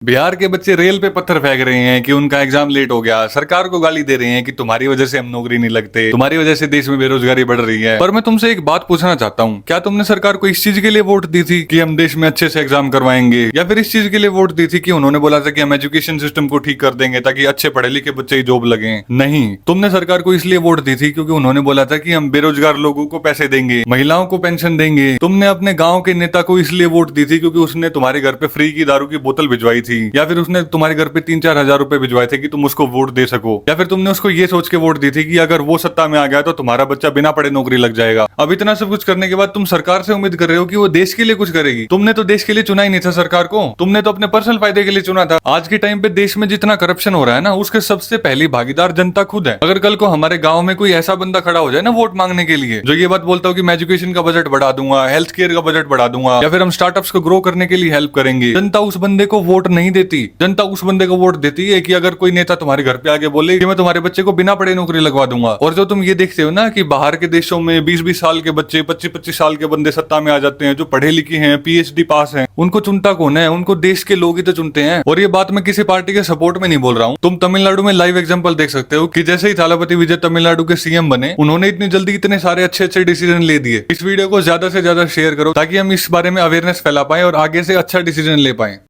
बिहार के बच्चे रेल पे पत्थर फेंक रहे हैं कि उनका एग्जाम लेट हो गया। सरकार को गाली दे रहे हैं कि तुम्हारी वजह से हम नौकरी नहीं लगते, तुम्हारी वजह से देश में बेरोजगारी बढ़ रही है। पर मैं तुमसे एक बात पूछना चाहता हूँ, क्या तुमने सरकार को इस चीज के लिए वोट दी थी कि हम देश में अच्छे से एग्जाम करवाएंगे, या फिर इस चीज के लिए वोट दी थी कि उन्होंने बोला था कि हम एजुकेशन सिस्टम को ठीक कर देंगे ताकि अच्छे पढ़े लिखे बच्चे ही जॉब लगे? नहीं, तुमने सरकार को इसलिए वोट दी थी क्योंकि उन्होंने बोला था कि हम बेरोजगार लोगों को पैसे देंगे, महिलाओं को पेंशन देंगे। तुमने अपने गाँव के नेता को इसलिए वोट दी थी क्योंकि उसने तुम्हारे घर पे फ्री की दारू की बोतल भिजवाई थी, या फिर उसने तुम्हारे घर पे 3-4 हजार रुपए भिजवाए थे कि तुम उसको वोट दे सको, या फिर तुमने उसको ये सोच के वोट दी थी कि अगर वो सत्ता में आ गया तो तुम्हारा बच्चा बिना पढ़े नौकरी लग जाएगा। अब इतना सब कुछ करने के बाद तुम सरकार से उम्मीद कर रहे हो कि वो देश के लिए कुछ करेगी। तुमने तो देश के लिए चुना ही नहीं था सरकार को, तुमने तो अपने पर्सनल फायदे के लिए चुना था। आज के टाइम पे देश में जितना करप्शन हो रहा है ना, उसके सबसे पहली भागीदार जनता खुद है। अगर कल को हमारे गांव में कोई ऐसा बंदा खड़ा हो जाए ना वोट मांगने के लिए, जो ये बात बोलता हो कि मैं एजुकेशन का बजट बढ़ा दूंगा, हेल्थ केयर का बजट बढ़ा दूंगा, या फिर हम स्टार्टअप्स को ग्रो करने के लिए हेल्प करेंगे, जनता उस बंदे को वोट नहीं देती। जनता उस बंदे को वोट देती है कि अगर कोई नेता तुम्हारे घर पे आके बोले कि मैं तुम्हारे बच्चे को बिना पढ़े नौकरी लगवा दूंगा। और जो तुम ये देखते हो ना कि बाहर के देशों में 20-20 साल के बच्चे, 25-25 साल के बंदे सत्ता में आ जाते हैं, जो पढ़े लिखे हैं, पीएचडी पास हैं, उनको चुनता कौन है? उनको देश के लोग ही तो चुनते हैं। और ये बात मैं किसी पार्टी के सपोर्ट में नहीं बोल रहा हूँ। तुम तमिलनाडु में लाइव एग्जांपल देख सकते हो कि जैसे ही थालापति विजय तमिलनाडु के सीएम बने, उन्होंने इतनी जल्दी इतने सारे अच्छे अच्छे डिसीजन ले दिए। इस वीडियो को ज्यादा से ज्यादा शेयर करो ताकि हम इस बारे में अवेयरनेस फैला पाए और आगे से अच्छा डिसीजन ले पाए।